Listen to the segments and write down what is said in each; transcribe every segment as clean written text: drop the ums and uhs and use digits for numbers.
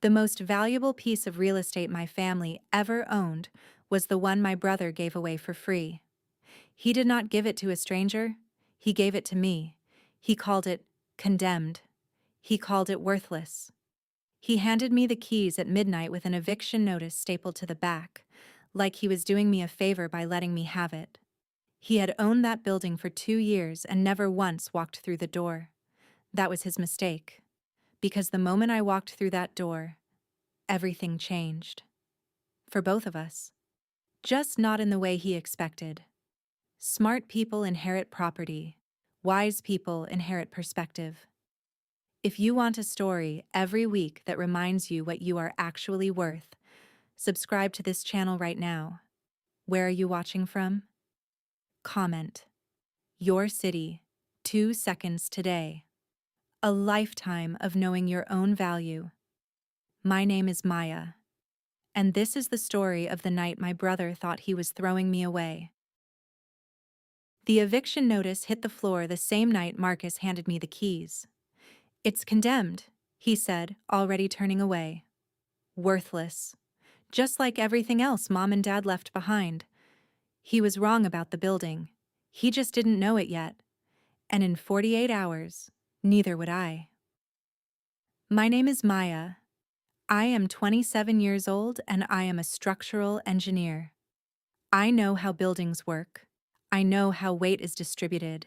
The most valuable piece of real estate my family ever owned was the one my brother gave away for free. He did not give it to a stranger, he gave it to me. He called it condemned. He called it worthless. He handed me the keys at midnight with an eviction notice stapled to the back, like he was doing me a favor by letting me have it. He had owned that building for 2 years and never once walked through the door. That was his mistake. Because the moment I walked through that door, everything changed. For both of us. Just not in the way he expected. Smart people inherit property. Wise people inherit perspective. If you want a story every week that reminds you what you are actually worth, subscribe to this channel right now. Where are you watching from? Comment. Your city, 2 seconds today. A lifetime of knowing your own value. My name is Maya, and this is the story of the night my brother thought he was throwing me away. The eviction notice hit the floor the same night Marcus handed me the keys. "It's condemned," he said, already turning away. Worthless. Just like everything else Mom and Dad left behind. He was wrong about the building. He just didn't know it yet. And in 48 hours, neither would I. My name is Maya. I am 27 years old and I am a structural engineer. I know how buildings work. I know how weight is distributed,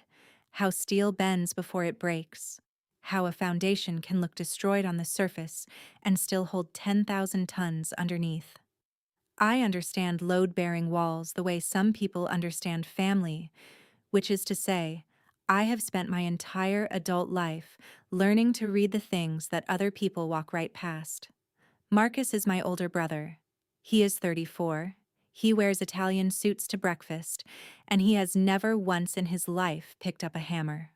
how steel bends before it breaks, how a foundation can look destroyed on the surface and still hold 10,000 tons underneath. I understand load-bearing walls the way some people understand family, which is to say, I have spent my entire adult life learning to read the things that other people walk right past. Marcus is my older brother. He is 34. He wears Italian suits to breakfast, and he has never once in his life picked up a hammer.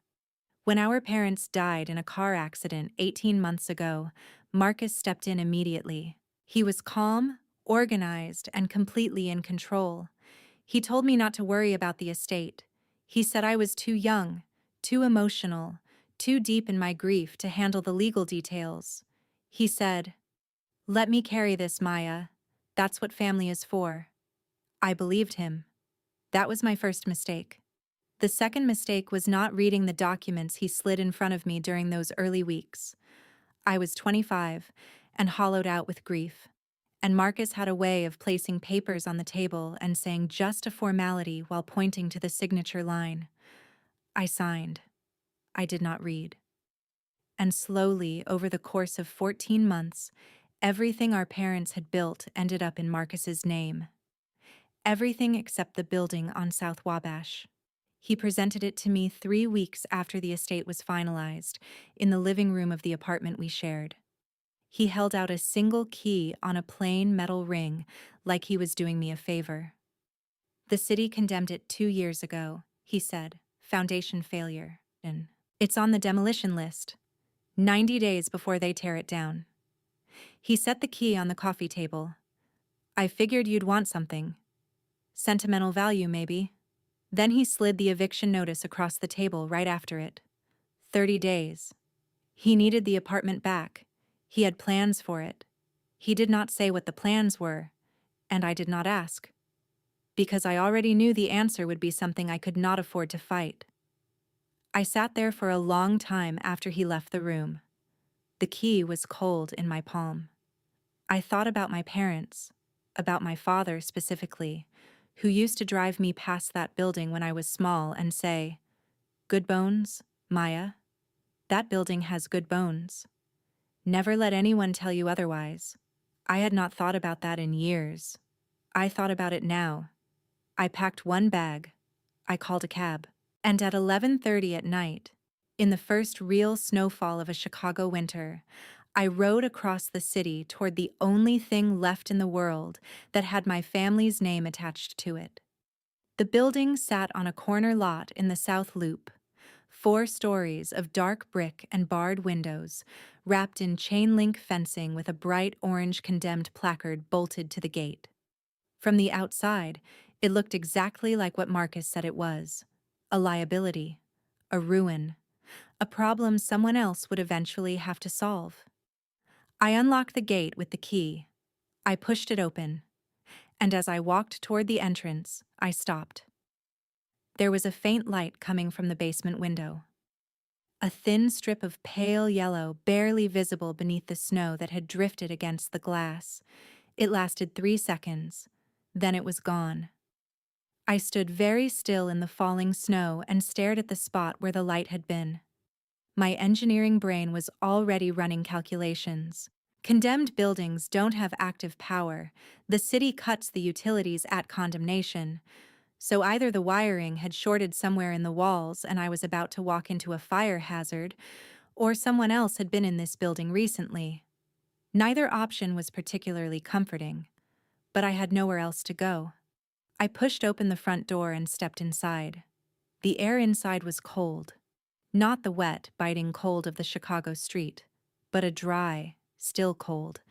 When our parents died in a car accident 18 months ago, Marcus stepped in immediately. He was calm, organized, and completely in control. He told me not to worry about the estate. He said I was too young, too emotional, too deep in my grief to handle the legal details. He said, "Let me carry this, Maya. That's what family is for." I believed him. That was my first mistake. The second mistake was not reading the documents he slid in front of me during those early weeks. I was 25 and hollowed out with grief. And Marcus had a way of placing papers on the table and saying just a formality while pointing to the signature line. I signed. I did not read. And slowly, over the course of 14 months, everything our parents had built ended up in Marcus's name. Everything except the building on South Wabash. He presented it to me 3 weeks after the estate was finalized, in the living room of the apartment we shared. He held out a single key on a plain metal ring, like he was doing me a favor. "The city condemned it 2 years ago," he said. "Foundation failure. And it's on the demolition list. 90 days before they tear it down." He set the key on the coffee table. "I figured you'd want something. Sentimental value, maybe." Then he slid the eviction notice across the table right after it. 30 days. He needed the apartment back. He had plans for it. He did not say what the plans were, and I did not ask. Because I already knew the answer would be something I could not afford to fight. I sat there for a long time after he left the room. The key was cold in my palm. I thought about my parents, about my father specifically, who used to drive me past that building when I was small and say, "Good bones, Maya. That building has good bones. Never let anyone tell you otherwise." I had not thought about that in years. I thought about it now. I packed one bag. I called a cab. And at 11:30 at night, in the first real snowfall of a Chicago winter, I rode across the city toward the only thing left in the world that had my family's name attached to it. The building sat on a corner lot in the South Loop, 4 stories of dark brick and barred windows, wrapped in chain-link fencing with a bright orange condemned placard bolted to the gate. From the outside, it looked exactly like what Marcus said it was: a liability, a ruin, a problem someone else would eventually have to solve. I unlocked the gate with the key. I pushed it open, and as I walked toward the entrance, I stopped. There was a faint light coming from the basement window. A thin strip of pale yellow, barely visible beneath the snow that had drifted against the glass. It lasted 3 seconds. Then it was gone. I stood very still in the falling snow and stared at the spot where the light had been. My engineering brain was already running calculations. Condemned buildings don't have active power. The city cuts the utilities at condemnation. So either the wiring had shorted somewhere in the walls and I was about to walk into a fire hazard, or someone else had been in this building recently. Neither option was particularly comforting, but I had nowhere else to go. I pushed open the front door and stepped inside. The air inside was cold. Not the wet, biting cold of the Chicago street, but a dry, still cold,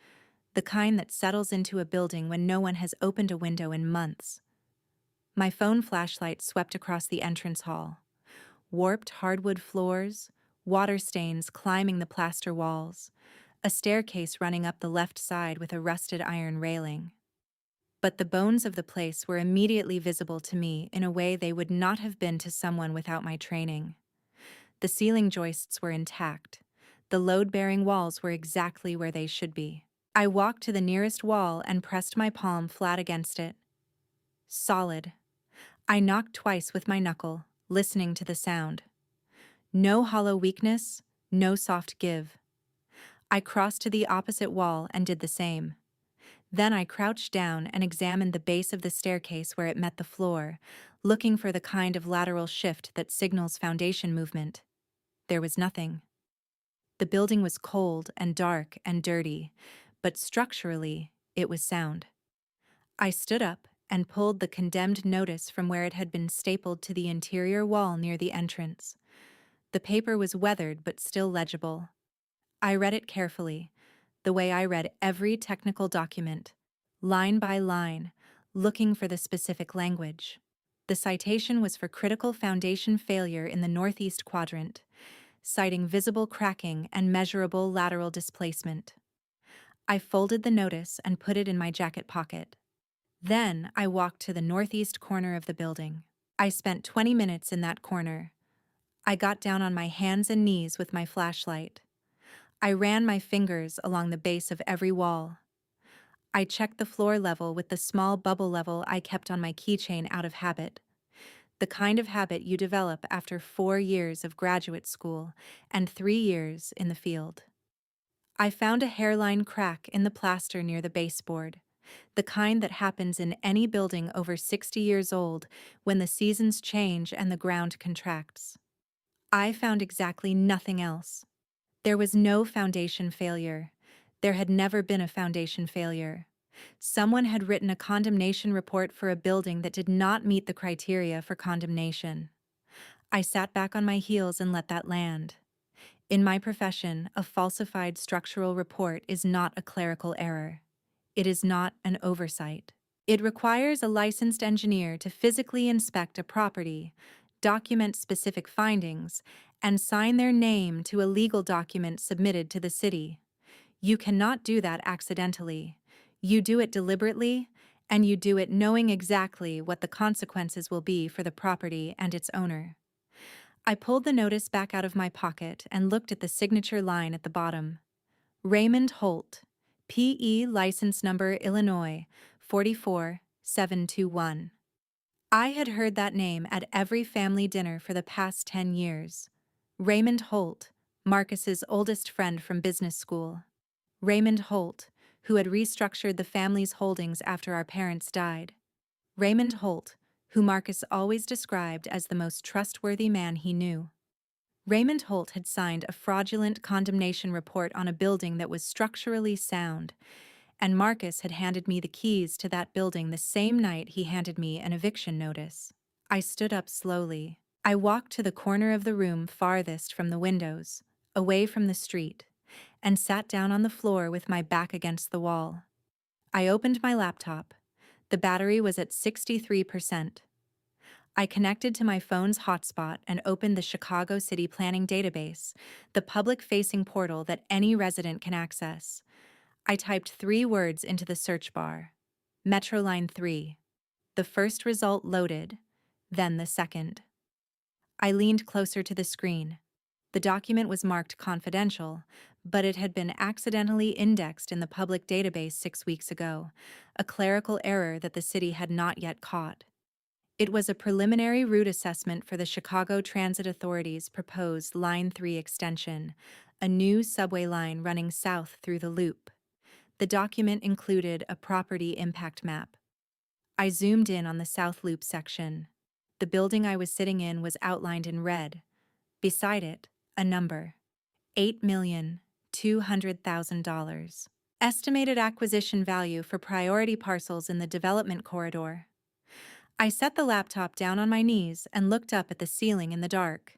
the kind that settles into a building when no one has opened a window in months. My phone flashlight swept across the entrance hall. Warped hardwood floors, water stains climbing the plaster walls, a staircase running up the left side with a rusted iron railing. But the bones of the place were immediately visible to me in a way they would not have been to someone without my training. The ceiling joists were intact. The load-bearing walls were exactly where they should be. I walked to the nearest wall and pressed my palm flat against it. Solid. I knocked twice with my knuckle, listening to the sound. No hollow weakness, no soft give. I crossed to the opposite wall and did the same. Then I crouched down and examined the base of the staircase where it met the floor, looking for the kind of lateral shift that signals foundation movement. There was nothing. The building was cold and dark and dirty, but structurally, it was sound. I stood up and pulled the condemned notice from where it had been stapled to the interior wall near the entrance. The paper was weathered but still legible. I read it carefully, the way I read every technical document, line by line, looking for the specific language. The citation was for critical foundation failure in the northeast quadrant, citing visible cracking and measurable lateral displacement. I folded the notice and put it in my jacket pocket. Then I walked to the northeast corner of the building. I spent 20 minutes in that corner. I got down on my hands and knees with my flashlight. I ran my fingers along the base of every wall. I checked the floor level with the small bubble level I kept on my keychain out of habit. The kind of habit you develop after 4 years of graduate school and 3 years in the field. I found a hairline crack in the plaster near the baseboard, the kind that happens in any building over 60 years old when the seasons change and the ground contracts. I found exactly nothing else. There was no foundation failure. There had never been a foundation failure. Someone had written a condemnation report for a building that did not meet the criteria for condemnation. I sat back on my heels and let that land. In my profession, a falsified structural report is not a clerical error. It is not an oversight. It requires a licensed engineer to physically inspect a property, document specific findings, and sign their name to a legal document submitted to the city. You cannot do that accidentally. You do it deliberately, and you do it knowing exactly what the consequences will be for the property and its owner. I pulled the notice back out of my pocket and looked at the signature line at the bottom. Raymond Holt, P.E. License Number Illinois 44721. I had heard that name at every family dinner for the past 10 years. Raymond Holt, Marcus's oldest friend from business school. Raymond Holt, who had restructured the family's holdings after our parents died. Raymond Holt, who Marcus always described as the most trustworthy man he knew. Raymond Holt had signed a fraudulent condemnation report on a building that was structurally sound, and Marcus had handed me the keys to that building the same night he handed me an eviction notice. I stood up slowly. I walked to the corner of the room farthest from the windows, away from the street, and sat down on the floor with my back against the wall. I opened my laptop. The battery was at 63%. I connected to my phone's hotspot and opened the Chicago City Planning Database, the public-facing portal that any resident can access. I typed 3 words into the search bar. Metroline 3. The first result loaded, then the second. I leaned closer to the screen. The document was marked confidential, but it had been accidentally indexed in the public database 6 weeks ago, a clerical error that the city had not yet caught. It was a preliminary route assessment for the Chicago Transit Authority's proposed Line 3 extension, a new subway line running south through the loop. The document included a property impact map. I zoomed in on the South Loop section. The building I was sitting in was outlined in red. Beside it, a number: $8,200,000. Estimated acquisition value for priority parcels in the development corridor. I set the laptop down on my knees and looked up at the ceiling in the dark.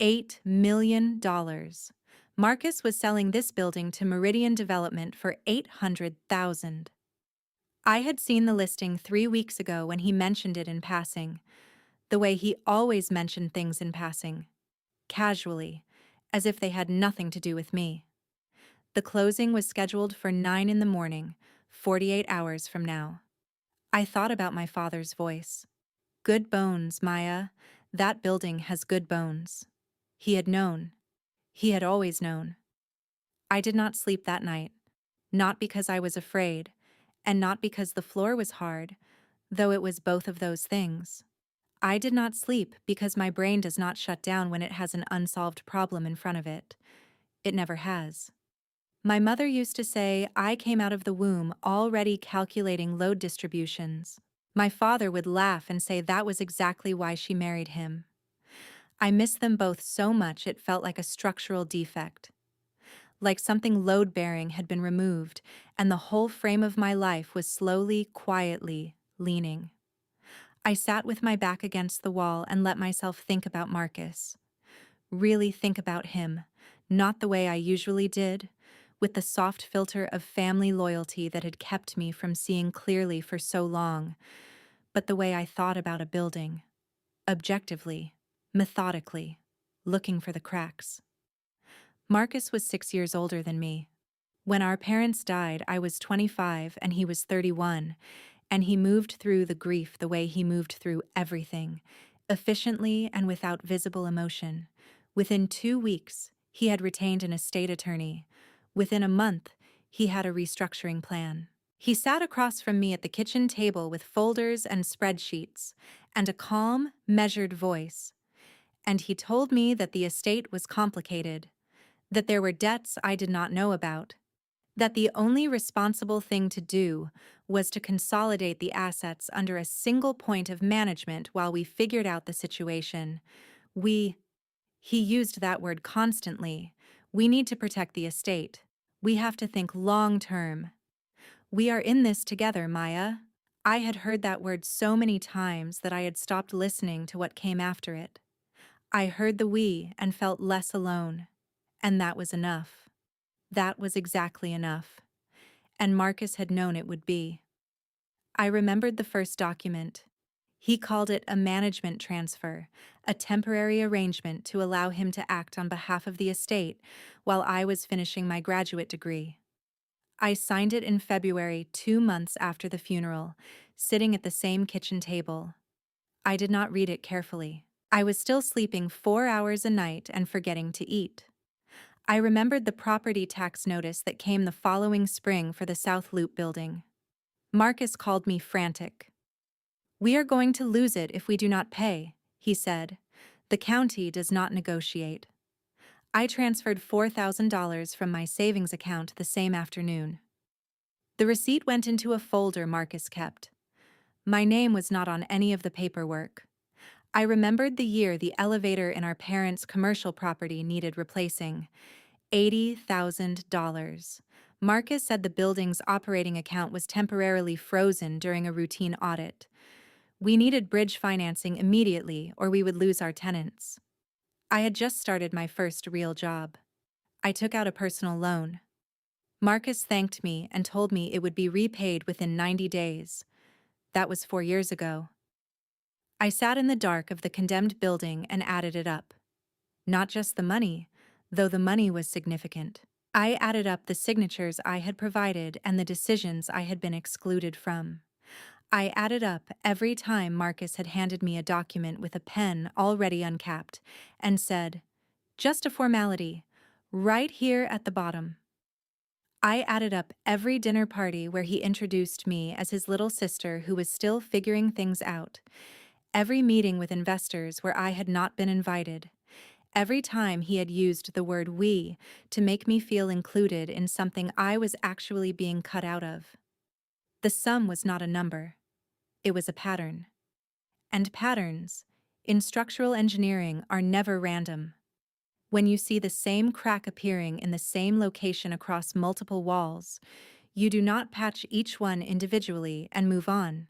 $8 million. Marcus was selling this building to Meridian Development for $800,000. I had seen the listing 3 weeks ago when he mentioned it in passing, the way he always mentioned things in passing, casually, as if they had nothing to do with me. The closing was scheduled for 9 in the morning, 48 hours from now. I thought about my father's voice. Good bones, Maya. That building has good bones. He had known. He had always known. I did not sleep that night, not because I was afraid, and not because the floor was hard, though it was both of those things. I did not sleep because my brain does not shut down when it has an unsolved problem in front of it. It never has. My mother used to say I came out of the womb already calculating load distributions. My father would laugh and say that was exactly why she married him. I missed them both so much it felt like a structural defect. Like something load-bearing had been removed, and the whole frame of my life was slowly, quietly leaning. I sat with my back against the wall and let myself think about Marcus. Really think about him, not the way I usually did, with the soft filter of family loyalty that had kept me from seeing clearly for so long, but the way I thought about a building, objectively, methodically, looking for the cracks. Marcus was 6 years older than me. When our parents died, I was 25 and he was 31, and he moved through the grief the way he moved through everything, efficiently and without visible emotion. Within 2 weeks, he had retained an estate attorney. Within a month, he had a restructuring plan. He sat across from me at the kitchen table with folders and spreadsheets, and a calm, measured voice. And he told me that the estate was complicated, that there were debts I did not know about, that the only responsible thing to do was to consolidate the assets under a single point of management while we figured out the situation. He used that word constantly. We need to protect the estate. We have to think long-term. We are in this together, Maya. I had heard that word so many times that I had stopped listening to what came after it. I heard the we and felt less alone. And that was enough. That was exactly enough. And Marcus had known it would be. I remembered the first document. He called it a management transfer, a temporary arrangement to allow him to act on behalf of the estate while I was finishing my graduate degree. I signed it in February, 2 months after the funeral, sitting at the same kitchen table. I did not read it carefully. I was still sleeping 4 hours a night and forgetting to eat. I remembered the property tax notice that came the following spring for the South Loop building. Marcus called me frantic. "We are going to lose it if we do not pay," he said. "The county does not negotiate." I transferred $4,000 from my savings account the same afternoon. The receipt went into a folder Marcus kept. My name was not on any of the paperwork. I remembered the year the elevator in our parents' commercial property needed replacing. $80,000. Marcus said the building's operating account was temporarily frozen during a routine audit. We needed bridge financing immediately or we would lose our tenants. I had just started my first real job. I took out a personal loan. Marcus thanked me and told me it would be repaid within 90 days. That was 4 years ago. I sat in the dark of the condemned building and added it up. Not just the money, though the money was significant. I added up the signatures I had provided and the decisions I had been excluded from. I added up every time Marcus had handed me a document with a pen already uncapped and said, "Just a formality, right here at the bottom." I added up every dinner party where he introduced me as his little sister who was still figuring things out, every meeting with investors where I had not been invited, every time he had used the word "we" to make me feel included in something I was actually being cut out of. The sum was not a number, it was a pattern. And patterns, in structural engineering, are never random. When you see the same crack appearing in the same location across multiple walls, you do not patch each one individually and move on.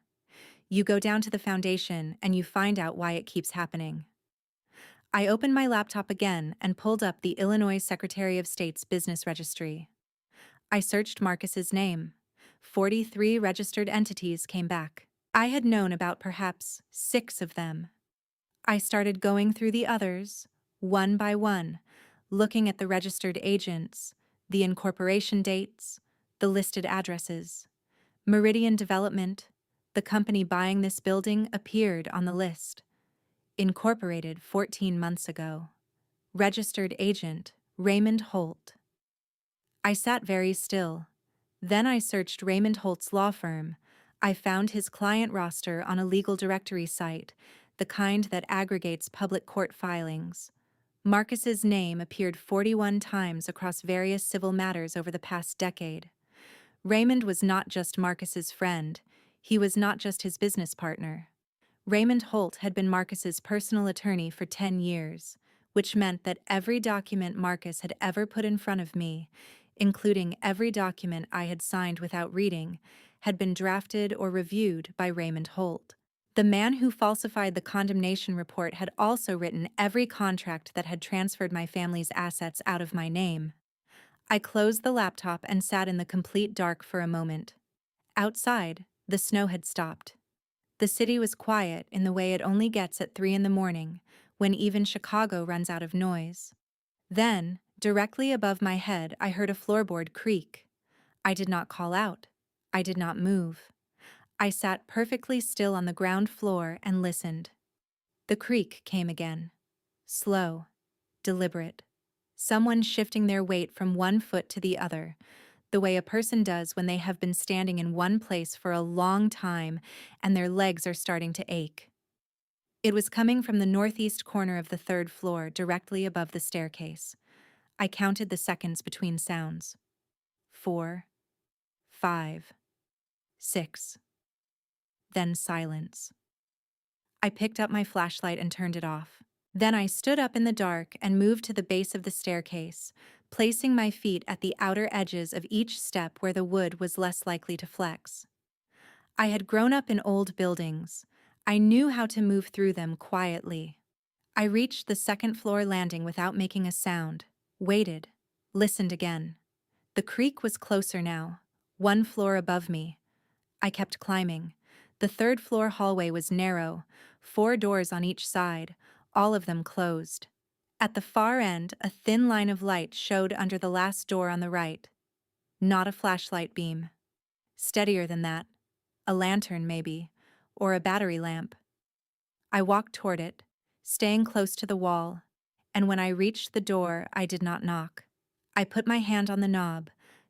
You go down to the foundation and you find out why it keeps happening. I opened my laptop again and pulled up the Illinois Secretary of State's business registry. I searched Marcus's name. 43 registered entities came back. I had known about perhaps 6 of them. I started going through the others, one by one, looking at the registered agents, the incorporation dates, the listed addresses. Meridian Development, the company buying this building, appeared on the list. Incorporated 14 months ago. Registered agent, Raymond Holt. I sat very still. Then I searched Raymond Holt's law firm. I found his client roster on a legal directory site, the kind that aggregates public court filings. Marcus's name appeared 41 times across various civil matters over the past decade. Raymond was not just Marcus's friend, he was not just his business partner. Raymond Holt had been Marcus's personal attorney for 10 years, which meant that every document Marcus had ever put in front of me, including every document I had signed without reading, had been drafted or reviewed by Raymond Holt. The man who falsified the condemnation report had also written every contract that had transferred my family's assets out of my name. I closed the laptop and sat in the complete dark for a moment. Outside, the snow had stopped. The city was quiet in the way it only gets at 3 in the morning, when even Chicago runs out of noise. Then, directly above my head, I heard a floorboard creak. I did not call out. I did not move. I sat perfectly still on the ground floor and listened. The creak came again. Slow, deliberate. Someone shifting their weight from one foot to the other, the way a person does when they have been standing in one place for a long time and their legs are starting to ache. It was coming from the northeast corner of the 3rd floor, directly above the staircase. I counted the seconds between sounds. 4, 5, 6. Then silence. I picked up my flashlight and turned it off. Then I stood up in the dark and moved to the base of the staircase, placing my feet at the outer edges of each step where the wood was less likely to flex. I had grown up in old buildings. I knew how to move through them quietly. I reached the 2nd floor landing without making a sound, waited, listened again. The creak was closer now, 1 floor above me. I kept climbing. The 3rd floor hallway was narrow, 4 doors on each side, all of them closed. At the far end, a thin line of light showed under the last door on the right. Not a flashlight beam. Steadier than that. A lantern, maybe, or a battery lamp. I walked toward it, staying close to the wall, and when I reached the door, I did not knock. I put my hand on the knob,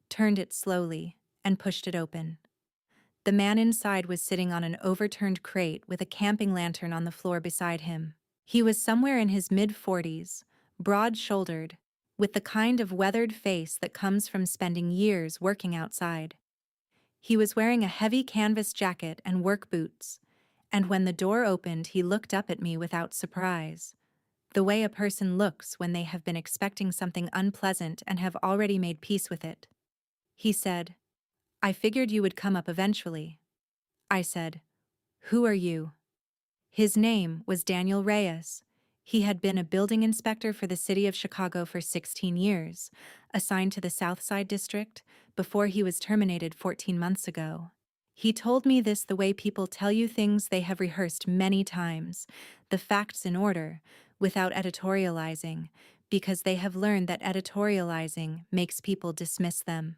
turned it slowly, and pushed it open. The man inside was sitting on an overturned crate with a camping lantern on the floor beside him. He was somewhere in his mid-40s, broad-shouldered, with the kind of weathered face that comes from spending years working outside. He was wearing a heavy canvas jacket and work boots, and when the door opened, he looked up at me without surprise, the way a person looks when they have been expecting something unpleasant and have already made peace with it. He said, "I figured you would come up eventually." I said, "Who are you?" His name was Daniel Reyes. He had been a building inspector for the city of Chicago for 16 years, assigned to the South Side District, before he was terminated 14 months ago. He told me this the way people tell you things they have rehearsed many times, the facts in order, without editorializing, because they have learned that editorializing makes people dismiss them.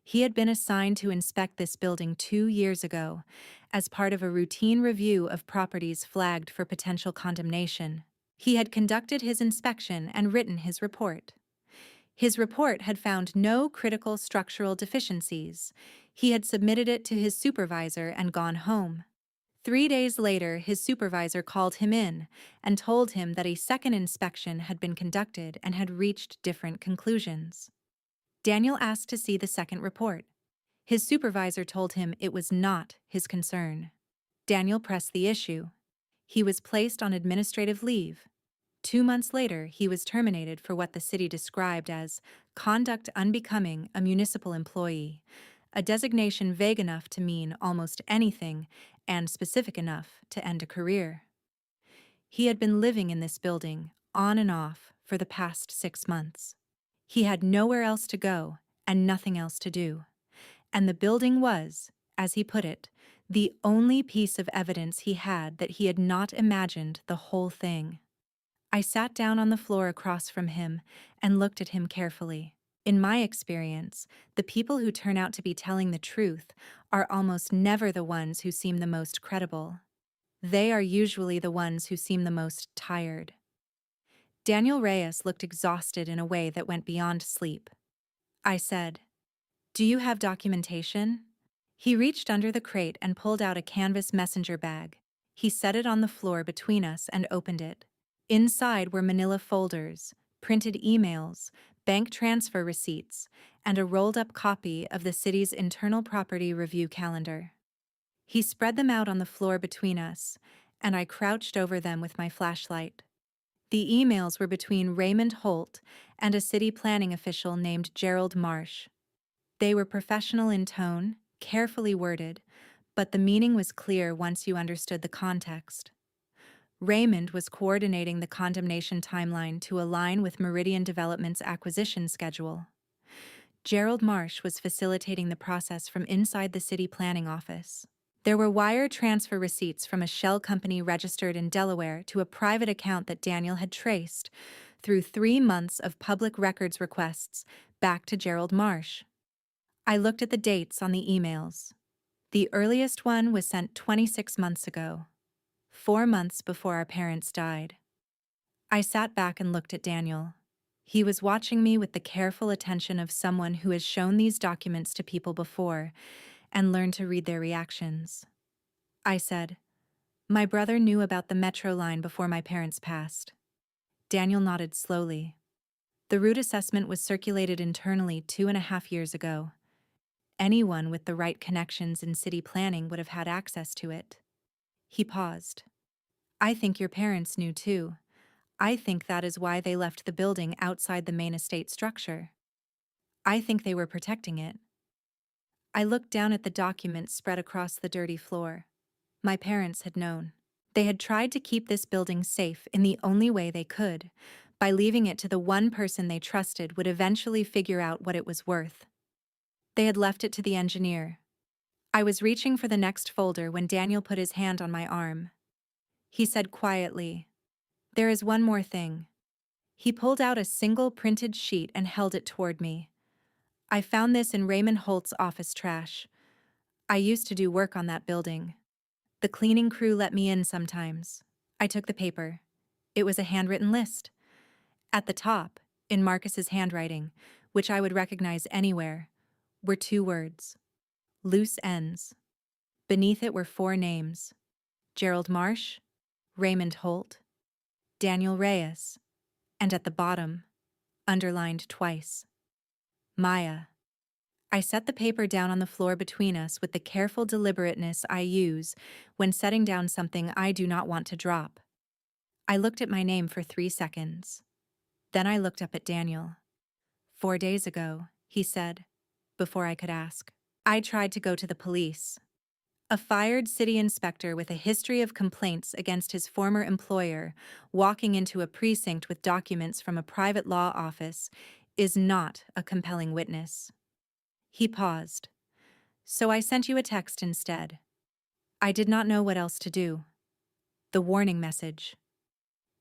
He had been assigned to inspect this building 2 years ago as part of a routine review of properties flagged for potential condemnation. He had conducted his inspection and written his report. His report had found no critical structural deficiencies. He had submitted it to his supervisor and gone home. 3 days later, his supervisor called him in and told him that a second inspection had been conducted and had reached different conclusions. Daniel asked to see the second report. His supervisor told him it was not his concern. Daniel pressed the issue. He was placed on administrative leave. 2 months later, he was terminated for what the city described as conduct unbecoming a municipal employee, a designation vague enough to mean almost anything and specific enough to end a career. He had been living in this building, on and off, for the past 6 months. He had nowhere else to go and nothing else to do. And the building was, as he put it, the only piece of evidence he had that he had not imagined the whole thing. I sat down on the floor across from him and looked at him carefully. In my experience, the people who turn out to be telling the truth are almost never the ones who seem the most credible. They are usually the ones who seem the most tired. Daniel Reyes looked exhausted in a way that went beyond sleep. I said, "Do you have documentation?" He reached under the crate and pulled out a canvas messenger bag. He set it on the floor between us and opened it. Inside were manila folders, printed emails, bank transfer receipts, and a rolled-up copy of the city's internal property review calendar. He spread them out on the floor between us, and I crouched over them with my flashlight. The emails were between Raymond Holt and a city planning official named Gerald Marsh. They were professional in tone, carefully worded, but the meaning was clear once you understood the context. Raymond was coordinating the condemnation timeline to align with Meridian Development's acquisition schedule. Gerald Marsh was facilitating the process from inside the city planning office. There were wire transfer receipts from a shell company registered in Delaware to a private account that Daniel had traced through 3 months of public records requests back to Gerald Marsh. I looked at the dates on the emails. The earliest one was sent 26 months ago, 4 months before our parents died. I sat back and looked at Daniel. He was watching me with the careful attention of someone who has shown these documents to people before and learned to read their reactions. I said, "My brother knew about the metro line before my parents passed." Daniel nodded slowly. The route assessment was circulated internally 2.5 years ago. Anyone with the right connections in city planning would have had access to it. He paused. "I think your parents knew too. I think that is why they left the building outside the main estate structure. I think they were protecting it." I looked down at the documents spread across the dirty floor. My parents had known. They had tried to keep this building safe in the only way they could, by leaving it to the one person they trusted would eventually figure out what it was worth. They had left it to the engineer. I was reaching for the next folder when Daniel put his hand on my arm. He said quietly, "There is one more thing." He pulled out a single printed sheet and held it toward me. "I found this in Raymond Holt's office trash. I used to do work on that building. The cleaning crew let me in sometimes." I took the paper. It was a handwritten list. At the top, in Marcus's handwriting, which I would recognize anywhere, were 2 words: loose ends. Beneath it were 4 names: Gerald Marsh, Raymond Holt, Daniel Reyes, and at the bottom, underlined twice, Maya. I set the paper down on the floor between us with the careful deliberateness I use when setting down something I do not want to drop. I looked at my name for 3 seconds. Then I looked up at Daniel. "4 days ago," he said, before I could ask. "I tried to go to the police." A fired city inspector with a history of complaints against his former employer walking into a precinct with documents from a private law office is not a compelling witness. He paused. "So I sent you a text instead. I did not know what else to do. The warning message."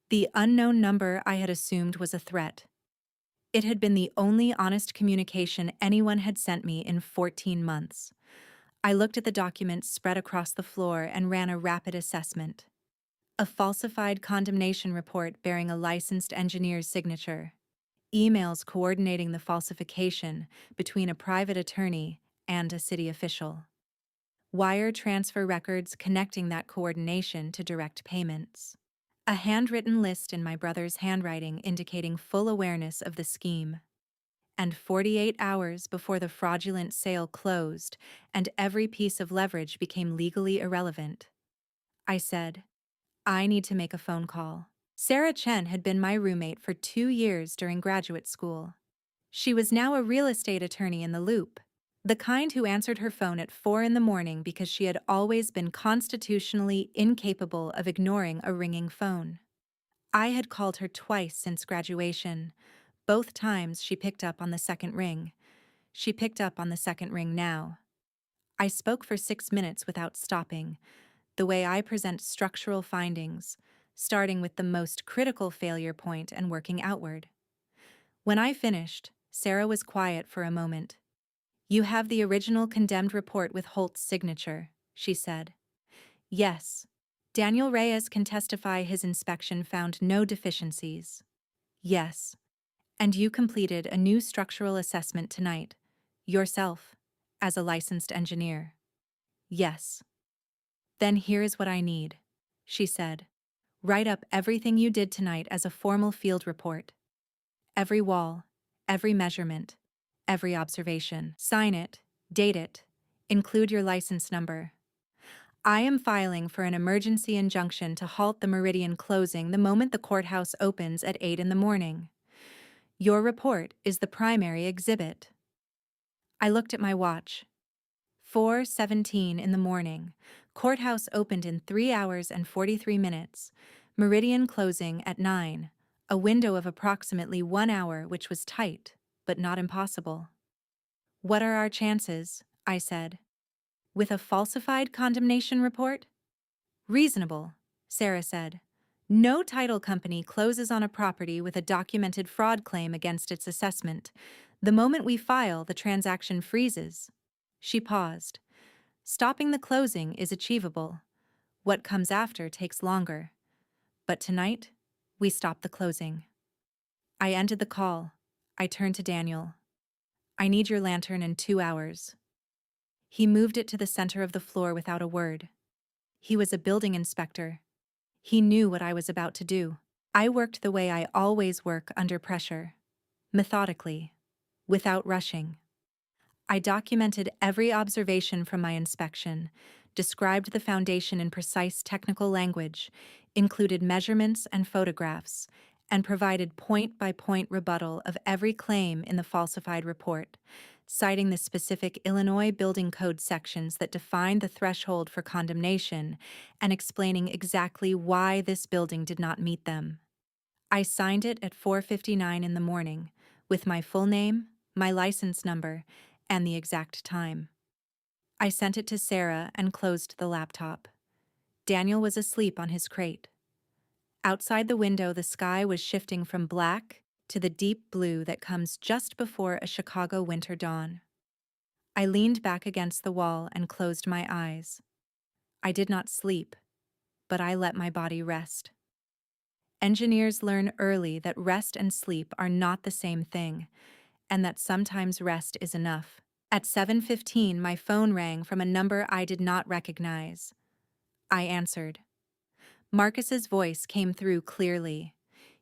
The unknown number I had assumed was a threat. It had been the only honest communication anyone had sent me in 14 months. I looked at the documents spread across the floor and ran a rapid assessment. A falsified condemnation report bearing a licensed engineer's signature. Emails coordinating the falsification between a private attorney and a city official. Wire transfer records connecting that coordination to direct payments. A handwritten list in my brother's handwriting indicating full awareness of the scheme. And 48 hours before the fraudulent sale closed and every piece of leverage became legally irrelevant, I said, I need to make a phone call. Sarah Chen had been my roommate for 2 years during graduate school. She was now a real estate attorney in the Loop, the kind who answered her phone at 4 in the morning because she had always been constitutionally incapable of ignoring a ringing phone. I had called her twice since graduation. Both times she picked up on the second ring. She picked up on the second ring now. I spoke for 6 minutes without stopping, the way I present structural findings, starting with the most critical failure point and working outward. When I finished, Sarah was quiet for a moment. You have the original condemned report with Holt's signature, she said. Yes. Daniel Reyes can testify his inspection found no deficiencies. Yes. And you completed a new structural assessment tonight, yourself, as a licensed engineer. Yes. Then here's what I need, she said. Write up everything you did tonight as a formal field report. Every wall, every measurement, every observation. Sign it, date it, include your license number. I am filing for an emergency injunction to halt the Meridian closing the moment the courthouse opens at 8 in the morning. Your report is the primary exhibit. I looked at my watch. 4:17 in the morning. Courthouse opened in 3 hours and 43 minutes. Meridian closing at 9. A window of approximately 1 hour, which was tight, but not impossible. What are our chances? I said. With a falsified condemnation report? Reasonable, Sarah said. No title company closes on a property with a documented fraud claim against its assessment. The moment we file, the transaction freezes. She paused. Stopping the closing is achievable. What comes after takes longer. But tonight, we stop the closing. I ended the call. I turned to Daniel. I need your lantern in 2 hours. He moved it to the center of the floor without a word. He was a building inspector. He knew what I was about to do. I worked the way I always work under pressure. Methodically. Without rushing. I documented every observation from my inspection, described the foundation in precise technical language, included measurements and photographs, and provided point-by-point rebuttal of every claim in the falsified report, citing the specific Illinois Building Code sections that define the threshold for condemnation and explaining exactly why this building did not meet them. I signed it at 4:59 in the morning, with my full name, my license number, and the exact time. I sent it to Sarah and closed the laptop. Daniel was asleep on his crate. Outside the window, the sky was shifting from black to the deep blue that comes just before a Chicago winter dawn. I leaned back against the wall and closed my eyes. I did not sleep, but I let my body rest. Engineers learn early that rest and sleep are not the same thing, and that sometimes rest is enough. At 7:15, my phone rang from a number I did not recognize. I answered. Marcus's voice came through clearly.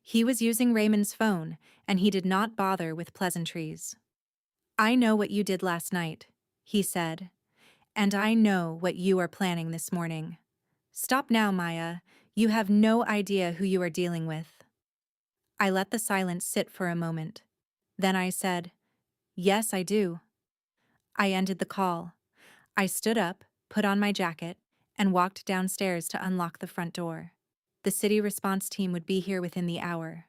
He was using Raymond's phone, and he did not bother with pleasantries. I know what you did last night, he said, and I know what you are planning this morning. Stop now, Maya. You have no idea who you are dealing with. I let the silence sit for a moment. Then I said, Yes, I do. I ended the call. I stood up, put on my jacket, and walked downstairs to unlock the front door. The city response team would be here within the hour.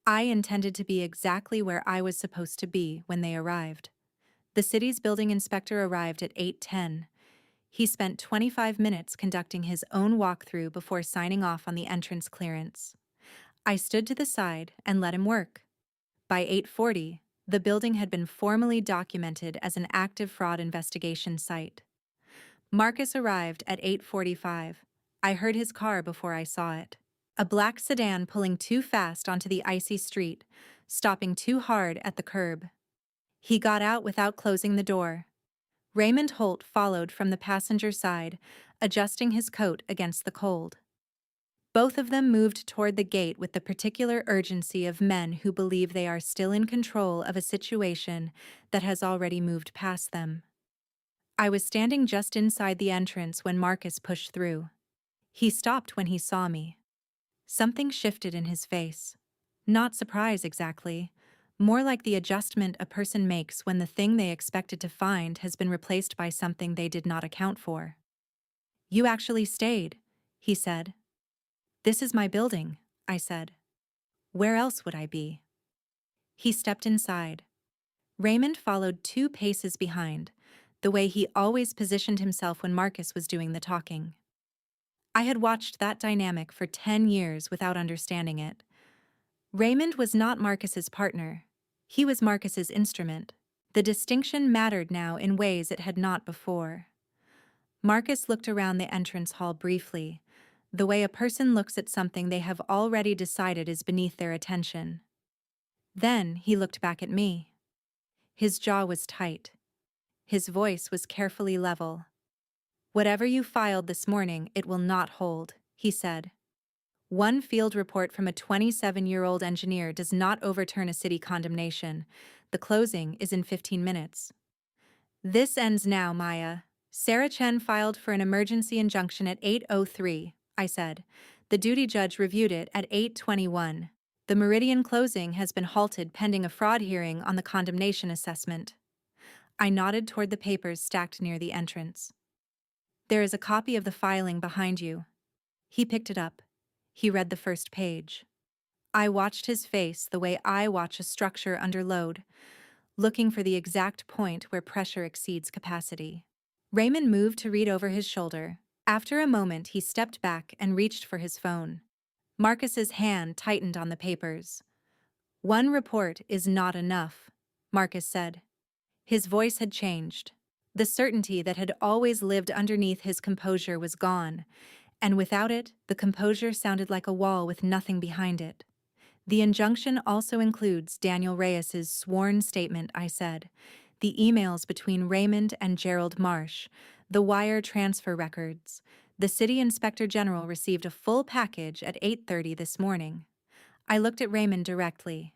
I intended to be exactly where I was supposed to be when they arrived. The city's building inspector arrived at 8:10. He spent 25 minutes conducting his own walkthrough before signing off on the entrance clearance. I stood to the side and let him work. By 8:40, the building had been formally documented as an active fraud investigation site. Marcus arrived at 8:45. I heard his car before I saw it. A black sedan pulling too fast onto the icy street, stopping too hard at the curb. He got out without closing the door. Raymond Holt followed from the passenger side, adjusting his coat against the cold. Both of them moved toward the gate with the particular urgency of men who believe they are still in control of a situation that has already moved past them. I was standing just inside the entrance when Marcus pushed through. He stopped when he saw me. Something shifted in his face. Not surprise exactly, more like the adjustment a person makes when the thing they expected to find has been replaced by something they did not account for. "You actually stayed," he said. "This is my building," I said. "Where else would I be?" He stepped inside. Raymond followed 2 paces behind, the way he always positioned himself when Marcus was doing the talking. I had watched that dynamic for 10 years without understanding it. Raymond was not Marcus's partner. He was Marcus's instrument. The distinction mattered now in ways it had not before. Marcus looked around the entrance hall briefly, the way a person looks at something they have already decided is beneath their attention. Then he looked back at me. His jaw was tight. His voice was carefully level. "Whatever you filed this morning, it will not hold," he said. "One field report from a 27-year-old engineer does not overturn a city condemnation. The closing is in 15 minutes. This ends now, Maya. Sarah Chen filed for an emergency injunction at 8:03, I said. The duty judge reviewed it at 8:21. The Meridian closing has been halted pending a fraud hearing on the condemnation assessment." I nodded toward the papers stacked near the entrance. "There is a copy of the filing behind you." He picked it up. He read the first page. I watched his face the way I watch a structure under load, looking for the exact point where pressure exceeds capacity. Raymond moved to read over his shoulder. After a moment, he stepped back and reached for his phone. Marcus's hand tightened on the papers. "One report is not enough," Marcus said. His voice had changed. The certainty that had always lived underneath his composure was gone, and without it, the composure sounded like a wall with nothing behind it. "The injunction also includes Daniel Reyes's sworn statement," I said, "the emails between Raymond and Gerald Marsh, the wire transfer records. The city inspector general received a full package at 8:30 this morning." I looked at Raymond directly.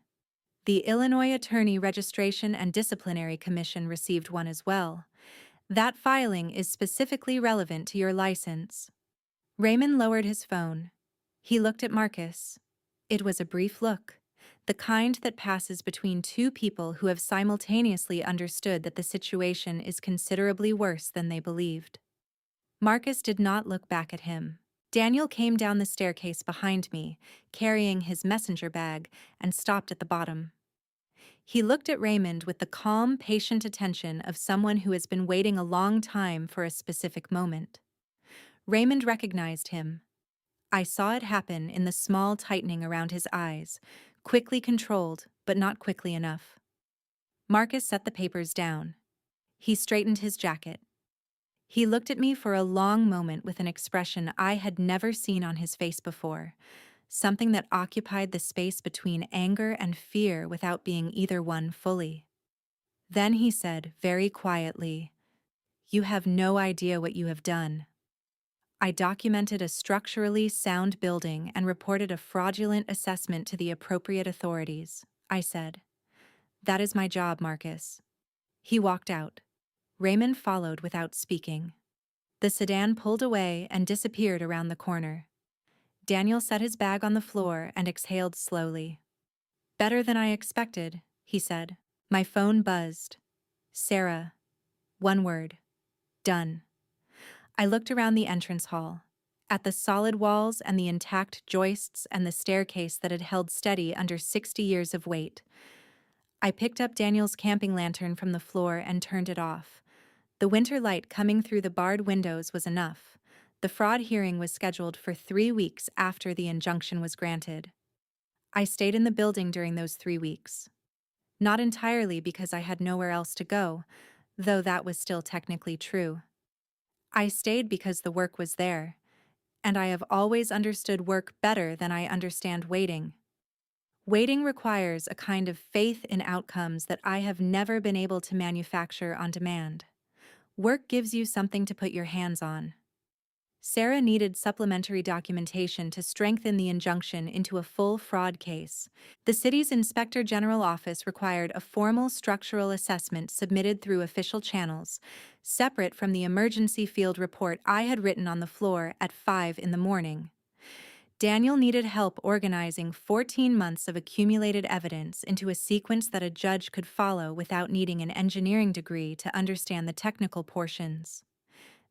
"The Illinois Attorney Registration and Disciplinary Commission received one as well. That filing is specifically relevant to your license." Raymond lowered his phone. He looked at Marcus. It was a brief look, the kind that passes between 2 people who have simultaneously understood that the situation is considerably worse than they believed. Marcus did not look back at him. Daniel came down the staircase behind me, carrying his messenger bag, and stopped at the bottom. He looked at Raymond with the calm, patient attention of someone who has been waiting a long time for a specific moment. Raymond recognized him. I saw it happen in the small tightening around his eyes, quickly controlled, but not quickly enough. Marcus set the papers down. He straightened his jacket. He looked at me for a long moment with an expression I had never seen on his face before, something that occupied the space between anger and fear without being either one fully. Then he said, very quietly, "You have no idea what you have done." I documented a structurally sound building and reported a fraudulent assessment to the appropriate authorities, I said. "That is my job, Marcus." He walked out. Raymond followed without speaking. The sedan pulled away and disappeared around the corner. Daniel set his bag on the floor and exhaled slowly. "Better than I expected," he said. My phone buzzed. "Sarah." One word. "Done." I looked around the entrance hall, at the solid walls and the intact joists and the staircase that had held steady under 60 years of weight. I picked up Daniel's camping lantern from the floor and turned it off. The winter light coming through the barred windows was enough. The fraud hearing was scheduled for 3 weeks after the injunction was granted. I stayed in the building during those 3 weeks. Not entirely because I had nowhere else to go, though that was still technically true. I stayed because the work was there, and I have always understood work better than I understand waiting. Waiting requires a kind of faith in outcomes that I have never been able to manufacture on demand. Work gives you something to put your hands on. Sarah needed supplementary documentation to strengthen the injunction into a full fraud case. The city's Inspector General office required a formal structural assessment submitted through official channels, separate from the emergency field report I had written on the floor at 5 in the morning. Daniel needed help organizing 14 months of accumulated evidence into a sequence that a judge could follow without needing an engineering degree to understand the technical portions.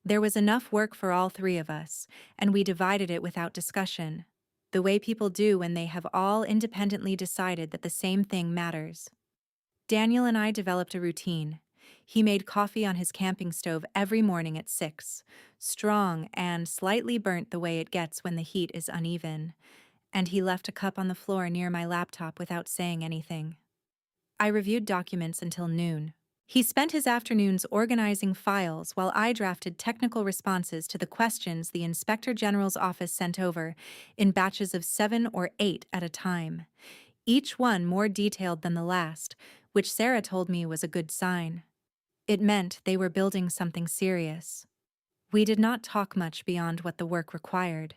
There was enough work for all three of us, and we divided it without discussion, the way people do when they have all independently decided that the same thing matters. Daniel and I developed a routine. He made coffee on his camping stove every morning at 6, strong and slightly burnt the way it gets when the heat is uneven, and he left a cup on the floor near my laptop without saying anything. I reviewed documents until noon. He spent his afternoons organizing files while I drafted technical responses to the questions the Inspector General's office sent over in batches of 7 or 8 at a time, each one more detailed than the last, which Sarah told me was a good sign. It meant they were building something serious. We did not talk much beyond what the work required,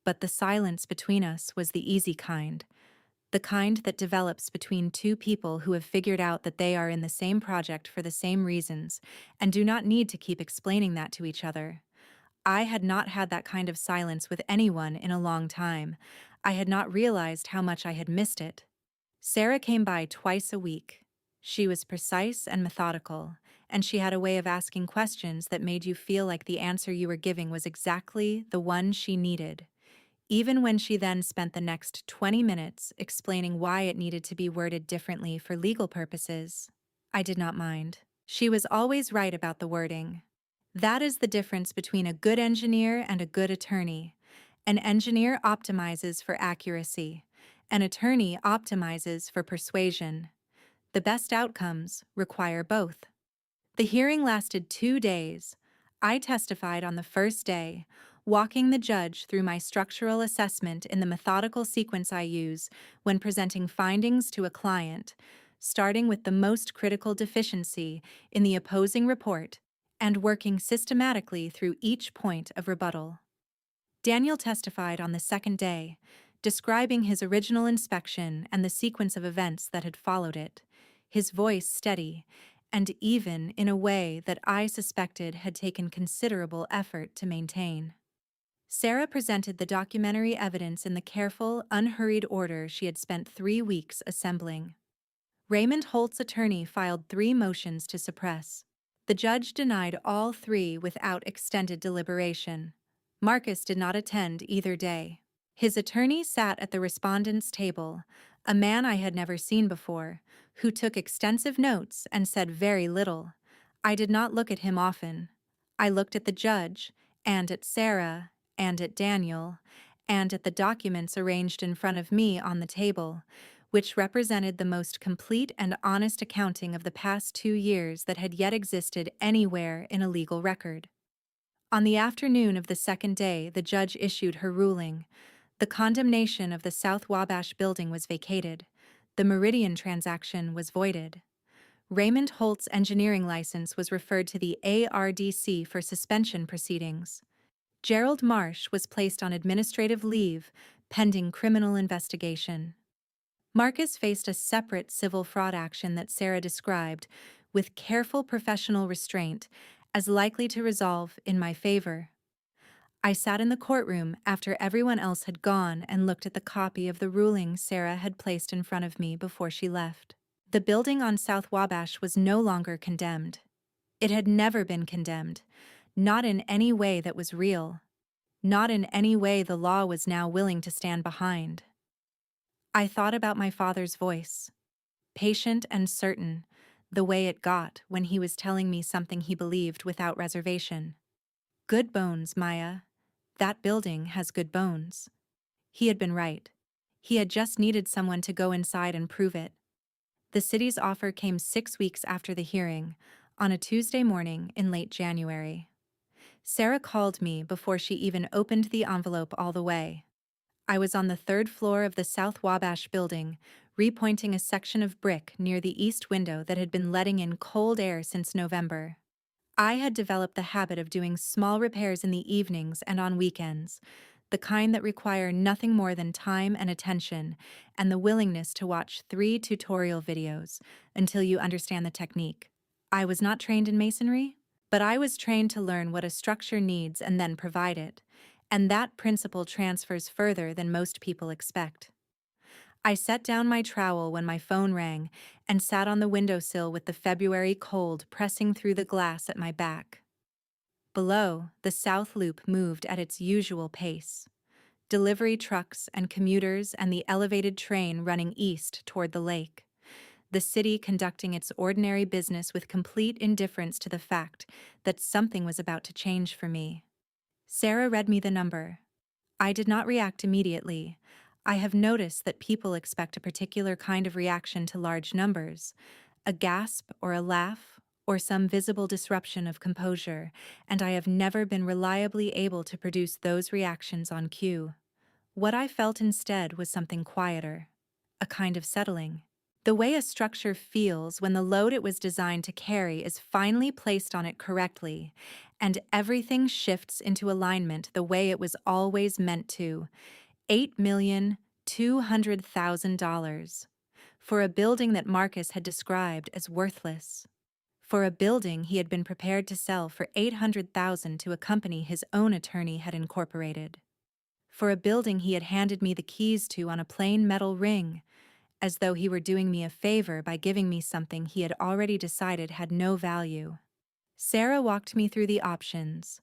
but the silence between us was the easy kind, the kind that develops between two people who have figured out that they are in the same project for the same reasons and do not need to keep explaining that to each other. I had not had that kind of silence with anyone in a long time. I had not realized how much I had missed it. Sarah came by twice a week. She was precise and methodical, and she had a way of asking questions that made you feel like the answer you were giving was exactly the one she needed, even when she then spent the next 20 minutes explaining why it needed to be worded differently for legal purposes. I did not mind. She was always right about the wording. That is the difference between a good engineer and a good attorney. An engineer optimizes for accuracy. An attorney optimizes for persuasion. The best outcomes require both. The hearing lasted 2 days. I testified on the first day, walking the judge through my structural assessment in the methodical sequence I use when presenting findings to a client, starting with the most critical deficiency in the opposing report and working systematically through each point of rebuttal. Daniel testified on the second day, describing his original inspection and the sequence of events that had followed it, his voice steady, and even in a way that I suspected had taken considerable effort to maintain. Sarah presented the documentary evidence in the careful, unhurried order she had spent 3 weeks assembling. Raymond Holt's attorney filed 3 motions to suppress. The judge denied all 3 without extended deliberation. Marcus did not attend either day. His attorney sat at the respondent's table, a man I had never seen before, who took extensive notes and said very little. I did not look at him often. I looked at the judge, and at Sarah, and at Daniel, and at the documents arranged in front of me on the table, which represented the most complete and honest accounting of the past 2 years that had yet existed anywhere in a legal record. On the afternoon of the second day, the judge issued her ruling. The condemnation of the South Wabash building was vacated. The Meridian transaction was voided. Raymond Holt's engineering license was referred to the ARDC for suspension proceedings. Gerald Marsh was placed on administrative leave, pending criminal investigation. Marcus faced a separate civil fraud action that Sarah described, with careful professional restraint, as likely to resolve in my favor. I sat in the courtroom after everyone else had gone and looked at the copy of the ruling Sarah had placed in front of me before she left. The building on South Wabash was no longer condemned. It had never been condemned, not in any way that was real, not in any way the law was now willing to stand behind. I thought about my father's voice, patient and certain, the way it got when he was telling me something he believed without reservation. Good bones, Maya. That building has good bones. He had been right. He had just needed someone to go inside and prove it. The city's offer came 6 weeks after the hearing, on a Tuesday morning in late January. Sarah called me before she even opened the envelope all the way. I was on the third floor of the South Wabash building, repointing a section of brick near the east window that had been letting in cold air since November. I had developed the habit of doing small repairs in the evenings and on weekends, the kind that require nothing more than time and attention, and the willingness to watch 3 tutorial videos until you understand the technique. I was not trained in masonry, but I was trained to learn what a structure needs and then provide it, and that principle transfers further than most people expect. I set down my trowel when my phone rang and sat on the windowsill with the February cold pressing through the glass at my back. Below, the South Loop moved at its usual pace. Delivery trucks and commuters and the elevated train running east toward the lake. The city conducting its ordinary business with complete indifference to the fact that something was about to change for me. Sarah read me the number. I did not react immediately. I have noticed that people expect a particular kind of reaction to large numbers, a gasp or a laugh, or some visible disruption of composure, and I have never been reliably able to produce those reactions on cue. What I felt instead was something quieter, a kind of settling. The way a structure feels when the load it was designed to carry is finally placed on it correctly, and everything shifts into alignment the way it was always meant to. $8,200,000. For a building that Marcus had described as worthless. For a building he had been prepared to sell for $800,000 to a company his own attorney had incorporated. For a building he had handed me the keys to on a plain metal ring, as though he were doing me a favor by giving me something he had already decided had no value. Sarah walked me through the options.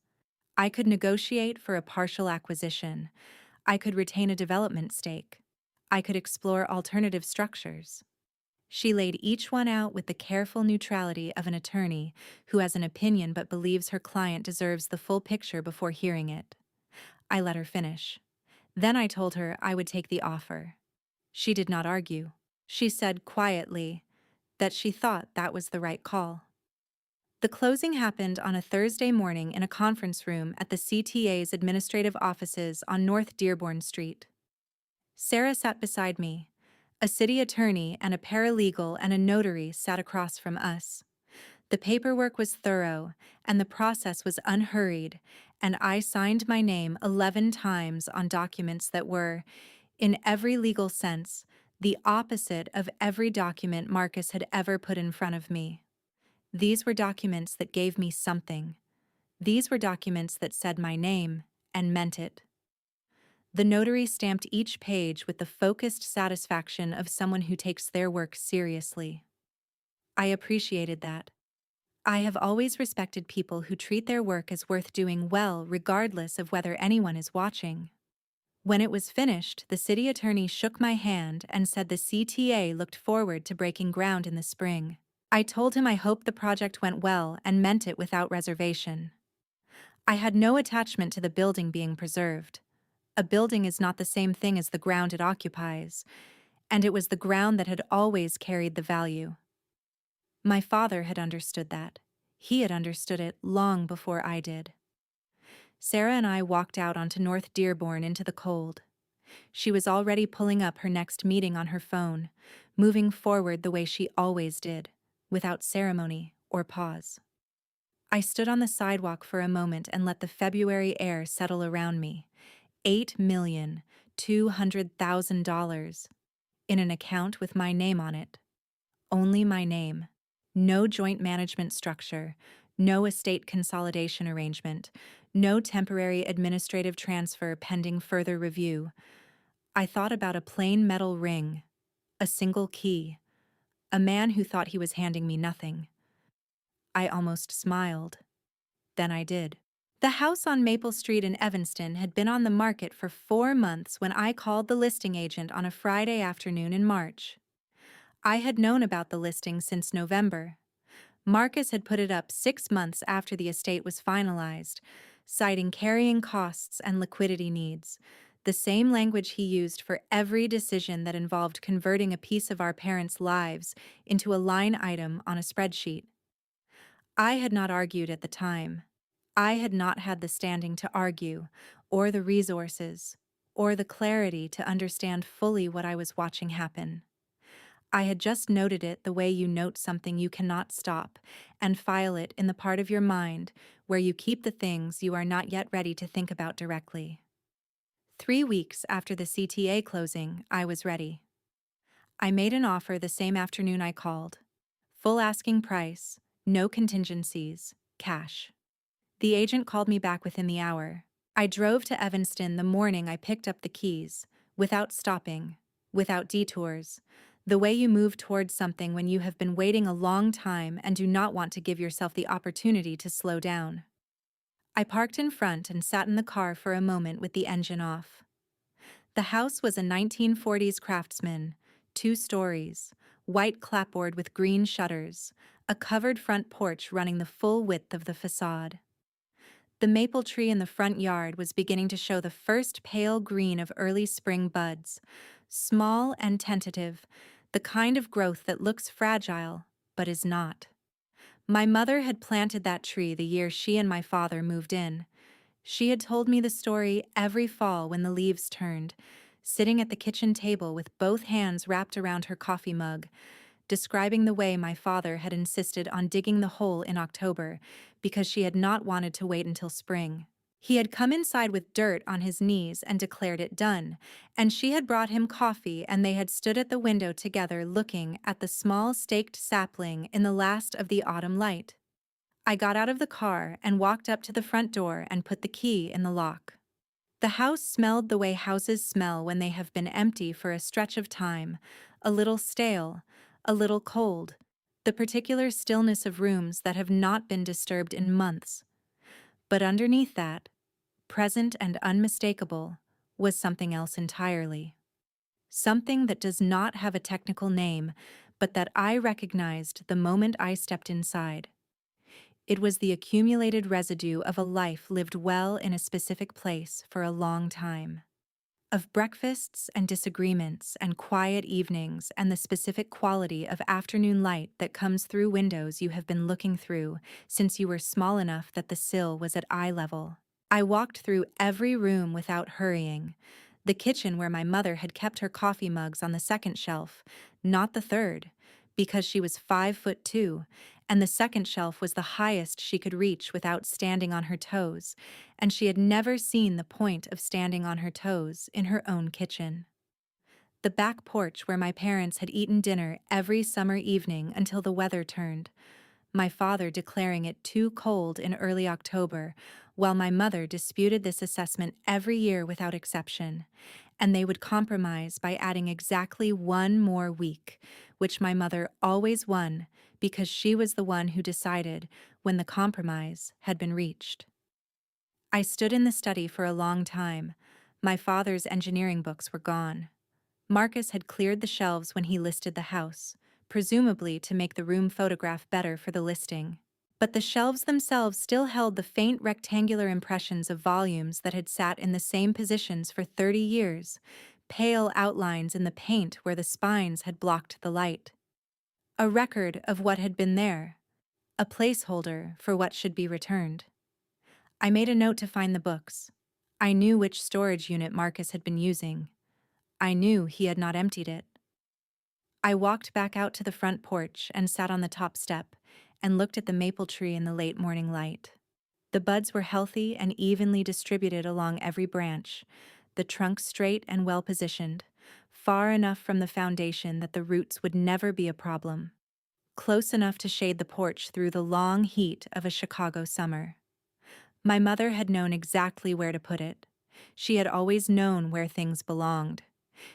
I could negotiate for a partial acquisition. I could retain a development stake. I could explore alternative structures. She laid each one out with the careful neutrality of an attorney who has an opinion but believes her client deserves the full picture before hearing it. I let her finish. Then I told her I would take the offer. She did not argue. She said quietly that she thought that was the right call. The closing happened on a Thursday morning in a conference room at the CTA's administrative offices on North Dearborn Street. Sarah sat beside me. A city attorney and a paralegal and a notary sat across from us. The paperwork was thorough, and the process was unhurried, and I signed my name 11 times on documents that were, in every legal sense, the opposite of every document Marcus had ever put in front of me. These were documents that gave me something. These were documents that said my name and meant it. The notary stamped each page with the focused satisfaction of someone who takes their work seriously. I appreciated that. I have always respected people who treat their work as worth doing well regardless of whether anyone is watching. When it was finished, the city attorney shook my hand and said the CTA looked forward to breaking ground in the spring. I told him I hoped the project went well and meant it without reservation. I had no attachment to the building being preserved. A building is not the same thing as the ground it occupies, and it was the ground that had always carried the value. My father had understood that. He had understood it long before I did. Sarah and I walked out onto North Dearborn into the cold. She was already pulling up her next meeting on her phone, moving forward the way she always did, without ceremony or pause. I stood on the sidewalk for a moment and let the February air settle around me. $8,200,000 in an account with my name on it. Only my name. No joint management structure, no estate consolidation arrangement, no temporary administrative transfer pending further review. I thought about a plain metal ring, a single key, a man who thought he was handing me nothing. I almost smiled. Then I did. The house on Maple Street in Evanston had been on the market for 4 months when I called the listing agent on a Friday afternoon in March. I had known about the listing since November. Marcus had put it up 6 months after the estate was finalized, citing carrying costs and liquidity needs. the same language he used for every decision that involved converting a piece of our parents' lives into a line item on a spreadsheet. I had not argued at the time. I had not had the standing to argue, or the resources, or the clarity to understand fully what I was watching happen. I had just noted it the way you note something you cannot stop and file it in the part of your mind where you keep the things you are not yet ready to think about directly. 3 weeks after the CTA closing, I was ready. I made an offer the same afternoon I called. Full asking price, no contingencies, cash. The agent called me back within the hour. I drove to Evanston the morning I picked up the keys, without stopping, without detours, the way you move towards something when you have been waiting a long time and do not want to give yourself the opportunity to slow down. I parked in front and sat in the car for a moment with the engine off. The house was a 1940s craftsman, 2 stories, white clapboard with green shutters, a covered front porch running the full width of the facade. The maple tree in the front yard was beginning to show the first pale green of early spring buds, small and tentative, the kind of growth that looks fragile, but is not. My mother had planted that tree the year she and my father moved in. She had told me the story every fall when the leaves turned, sitting at the kitchen table with both hands wrapped around her coffee mug, describing the way my father had insisted on digging the hole in October because she had not wanted to wait until spring. He had come inside with dirt on his knees and declared it done, and she had brought him coffee and they had stood at the window together looking at the small staked sapling in the last of the autumn light. I got out of the car and walked up to the front door and put the key in the lock. The house smelled the way houses smell when they have been empty for a stretch of time, a little stale, a little cold, the particular stillness of rooms that have not been disturbed in months. But underneath that, present and unmistakable, was something else entirely. Something that does not have a technical name, but that I recognized the moment I stepped inside. It was the accumulated residue of a life lived well in a specific place for a long time. Of breakfasts and disagreements and quiet evenings and the specific quality of afternoon light that comes through windows you have been looking through since you were small enough that the sill was at eye level. I walked through every room without hurrying. The kitchen where my mother had kept her coffee mugs on the second shelf, not the third, because she was 5'2", and the second shelf was the highest she could reach without standing on her toes, and she had never seen the point of standing on her toes in her own kitchen. The back porch where my parents had eaten dinner every summer evening until the weather turned, my father declaring it too cold in early October, while my mother disputed this assessment every year without exception, and they would compromise by adding exactly 1 more week, which my mother always won because she was the one who decided when the compromise had been reached. I stood in the study for a long time. My father's engineering books were gone. Marcus had cleared the shelves when he listed the house, presumably to make the room photograph better for the listing. But the shelves themselves still held the faint rectangular impressions of volumes that had sat in the same positions for 30 years, pale outlines in the paint where the spines had blocked the light. A record of what had been there, a placeholder for what should be returned. I made a note to find the books. I knew which storage unit Marcus had been using. I knew he had not emptied it. I walked back out to the front porch and sat on the top step and looked at the maple tree in the late morning light. The buds were healthy and evenly distributed along every branch, the trunk straight and well positioned, far enough from the foundation that the roots would never be a problem, close enough to shade the porch through the long heat of a Chicago summer. My mother had known exactly where to put it. She had always known where things belonged.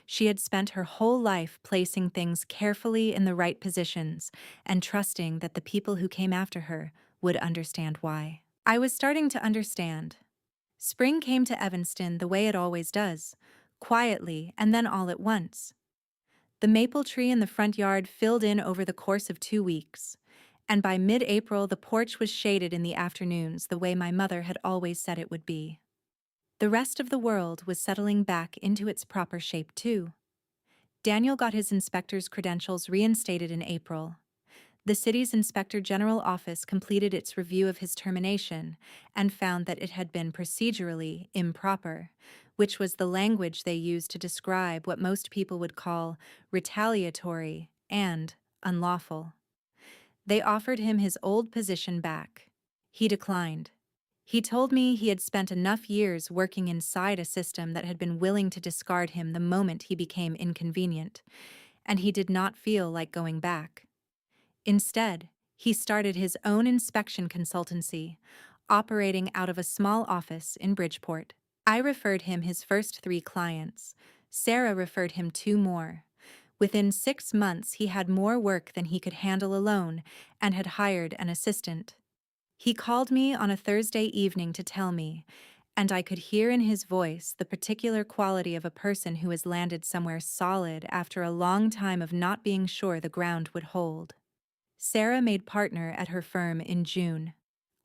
She had spent her whole life placing things carefully in the right positions and trusting that the people who came after her would understand why. I was starting to understand. Spring came to Evanston the way it always does, quietly and then all at once. The maple tree in the front yard filled in over the course of 2 weeks, and by mid-April the porch was shaded in the afternoons the way my mother had always said it would be. The rest of the world was settling back into its proper shape too. Daniel got his inspector's credentials reinstated in April. The city's Inspector General office completed its review of his termination and found that it had been procedurally improper, which was the language they used to describe what most people would call retaliatory and unlawful. They offered him his old position back. He declined. He told me he had spent enough years working inside a system that had been willing to discard him the moment he became inconvenient, and he did not feel like going back. Instead, he started his own inspection consultancy, operating out of a small office in Bridgeport. I referred him his first 3 clients. Sarah referred him 2 more. Within 6 months, he had more work than he could handle alone and had hired an assistant. He called me on a Thursday evening to tell me, and I could hear in his voice the particular quality of a person who has landed somewhere solid after a long time of not being sure the ground would hold. Sarah made partner at her firm in June.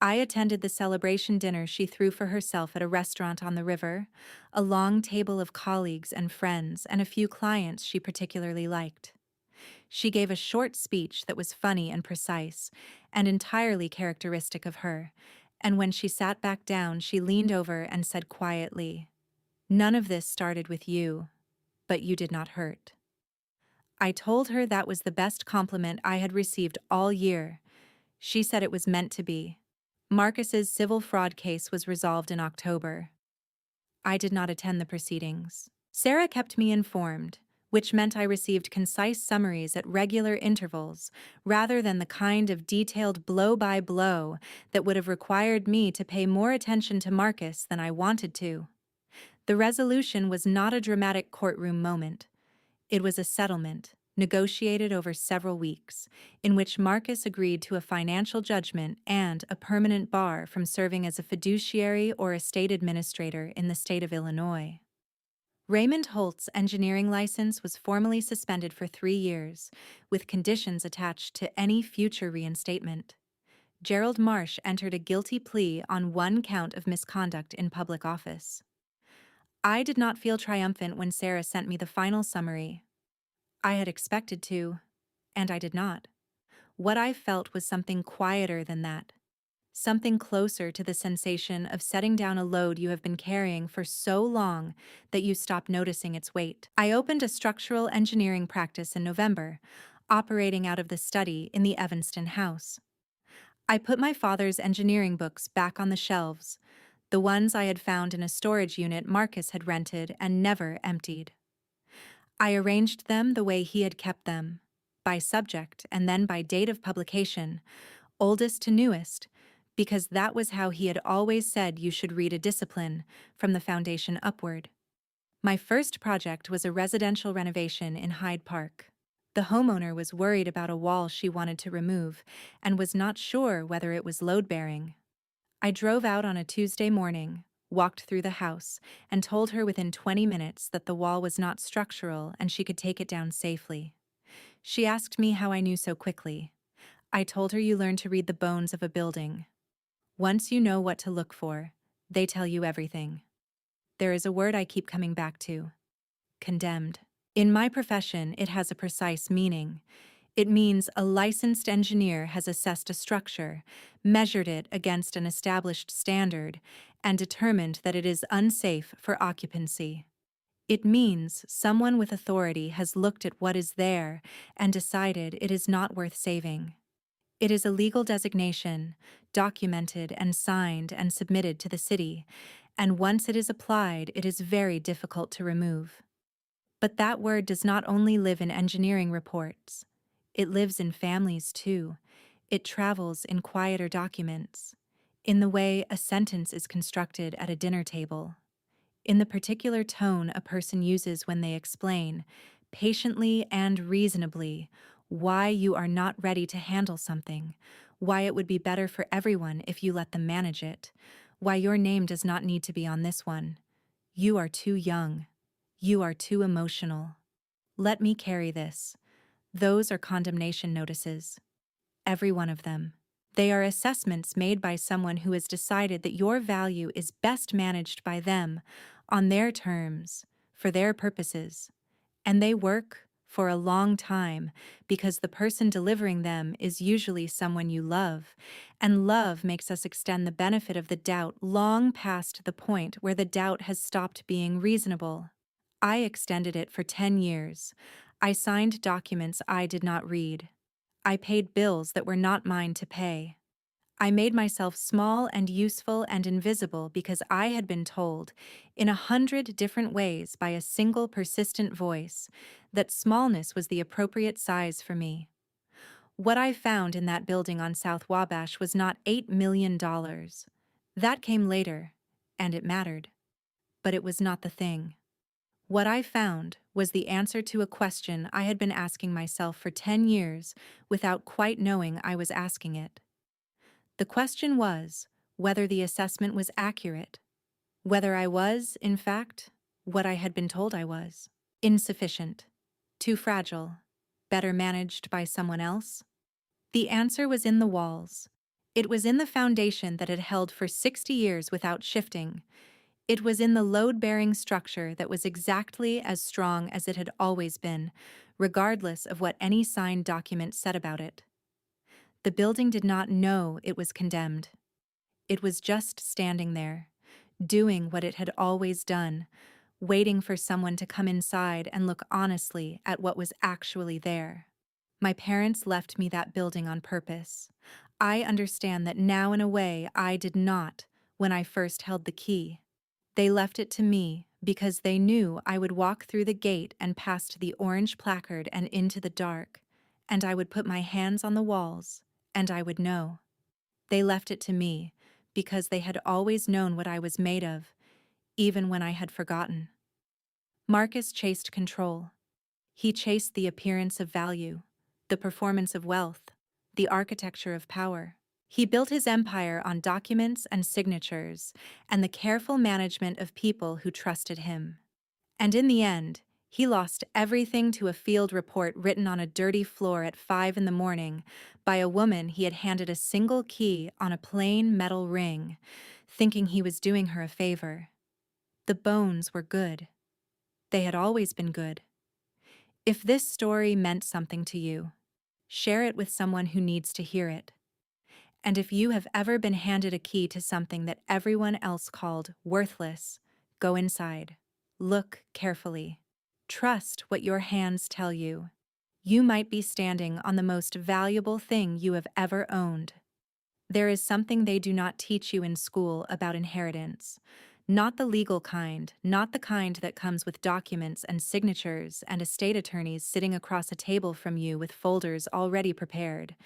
I attended the celebration dinner she threw for herself at a restaurant on the river, a long table of colleagues and friends, and a few clients she particularly liked. She gave a short speech that was funny and precise, and entirely characteristic of her, and when she sat back down, she leaned over and said quietly, "None of this started with you, but you did not hurt." I told her that was the best compliment I had received all year. She said it was meant to be. Marcus's civil fraud case was resolved in October. I did not attend the proceedings. Sarah kept me informed, which meant I received concise summaries at regular intervals, rather than the kind of detailed blow-by-blow that would have required me to pay more attention to Marcus than I wanted to. The resolution was not a dramatic courtroom moment. It was a settlement, negotiated over several weeks, in which Marcus agreed to a financial judgment and a permanent bar from serving as a fiduciary or estate administrator in the state of Illinois. Raymond Holt's engineering license was formally suspended for 3 years, with conditions attached to any future reinstatement. Gerald Marsh entered a guilty plea on 1 count of misconduct in public office. I did not feel triumphant when Sarah sent me the final summary. I had expected to, and I did not. What I felt was something quieter than that. Something closer to the sensation of setting down a load you have been carrying for so long that you stop noticing its weight. I opened a structural engineering practice in November, operating out of the study in the Evanston house. I put my father's engineering books back on the shelves, the ones I had found in a storage unit Marcus had rented and never emptied. I arranged them the way he had kept them, by subject and then by date of publication, oldest to newest, because that was how he had always said you should read a discipline, from the foundation upward. My first project was a residential renovation in Hyde Park. The homeowner was worried about a wall she wanted to remove and was not sure whether it was load-bearing. I drove out on a Tuesday morning, walked through the house, and told her within 20 minutes that the wall was not structural and she could take it down safely. She asked me how I knew so quickly. I told her you learn to read the bones of a building. Once you know what to look for, they tell you everything. There is a word I keep coming back to: condemned. In my profession, it has a precise meaning. It means a licensed engineer has assessed a structure, measured it against an established standard, and determined that it is unsafe for occupancy. It means someone with authority has looked at what is there and decided it is not worth saving. It is a legal designation, documented and signed and submitted to the city, and once it is applied, it is very difficult to remove. But that word does not only live in engineering reports. It lives in families, too. It travels in quieter documents, in the way a sentence is constructed at a dinner table, in the particular tone a person uses when they explain, patiently and reasonably, why you are not ready to handle something, why it would be better for everyone if you let them manage it, why your name does not need to be on this one. You are too young. You are too emotional. Let me carry this. Those are condemnation notices. Every one of them. They are assessments made by someone who has decided that your value is best managed by them, on their terms, for their purposes. And they work for a long time because the person delivering them is usually someone you love, and love makes us extend the benefit of the doubt long past the point where the doubt has stopped being reasonable. I extended it for 10 years. I signed documents I did not read. I paid bills that were not mine to pay. I made myself small and useful and invisible because I had been told, in 100 different ways by a single persistent voice, that smallness was the appropriate size for me. What I found in that building on South Wabash was not $8 million. That came later, and it mattered. But it was not the thing. What I found was the answer to a question I had been asking myself for 10 years without quite knowing I was asking it. The question was whether the assessment was accurate, whether I was, in fact, what I had been told I was: insufficient, too fragile, better managed by someone else. The answer was in the walls. It was in the foundation that had held for 60 years without shifting. It was in the load-bearing structure that was exactly as strong as it had always been, regardless of what any signed document said about it. The building did not know it was condemned. It was just standing there, doing what it had always done, waiting for someone to come inside and look honestly at what was actually there. My parents left me that building on purpose. I understand that now in a way I did not when I first held the key. They left it to me because they knew I would walk through the gate and past the orange placard and into the dark, and I would put my hands on the walls, and I would know. They left it to me because they had always known what I was made of, even when I had forgotten. Marcus chased control. He chased the appearance of value, the performance of wealth, the architecture of power. He built his empire on documents and signatures and the careful management of people who trusted him. And in the end, he lost everything to a field report written on a dirty floor at 5 in the morning by a woman he had handed a single key on a plain metal ring, thinking he was doing her a favor. The bones were good. They had always been good. If this story meant something to you, share it with someone who needs to hear it. And if you have ever been handed a key to something that everyone else called worthless, go inside. Look carefully. Trust what your hands tell you. You might be standing on the most valuable thing you have ever owned. There is something they do not teach you in school about inheritance. Not the legal kind, not the kind that comes with documents and signatures and estate attorneys sitting across a table from you with folders already prepared.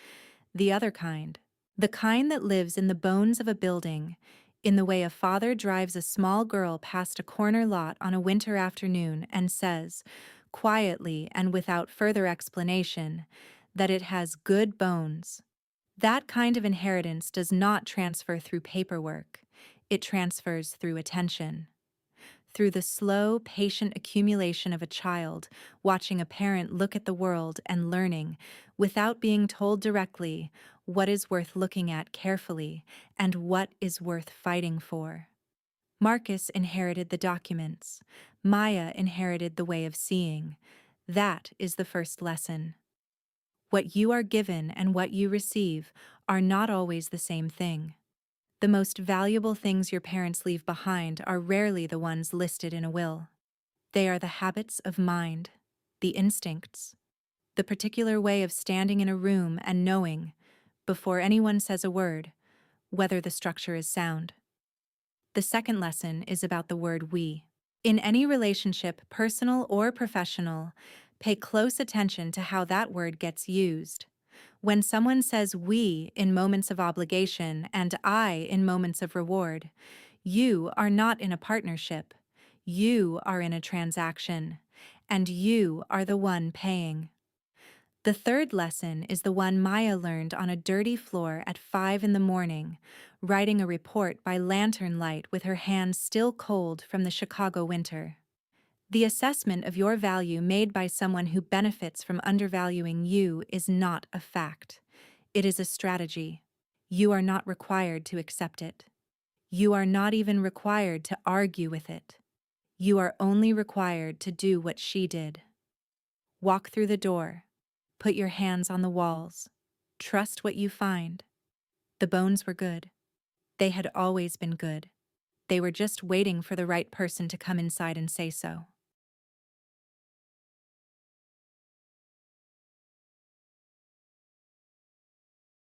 The other kind. The kind that lives in the bones of a building, in the way a father drives a small girl past a corner lot on a winter afternoon and says, quietly and without further explanation, that it has good bones. That kind of inheritance does not transfer through paperwork. It transfers through attention. Through the slow, patient accumulation of a child, watching a parent look at the world and learning, without being told directly, what is worth looking at carefully and what is worth fighting for. Marcus inherited the documents. Maya inherited the way of seeing. That is the first lesson. What you are given and what you receive are not always the same thing. The most valuable things your parents leave behind are rarely the ones listed in a will. They are the habits of mind, the instincts, the particular way of standing in a room and knowing, before anyone says a word, whether the structure is sound. The second lesson is about the word we. In any relationship, personal or professional, pay close attention to how that word gets used. When someone says we in moments of obligation and I in moments of reward, you are not in a partnership. You are in a transaction, and you are the one paying. The third lesson is the one Maya learned on a dirty floor at 5 in the morning, writing a report by lantern light with her hands still cold from the Chicago winter. The assessment of your value made by someone who benefits from undervaluing you is not a fact. It is a strategy. You are not required to accept it. You are not even required to argue with it. You are only required to do what she did. Walk through the door. Put your hands on the walls. Trust what you find. The bones were good. They had always been good. They were just waiting for the right person to come inside and say so.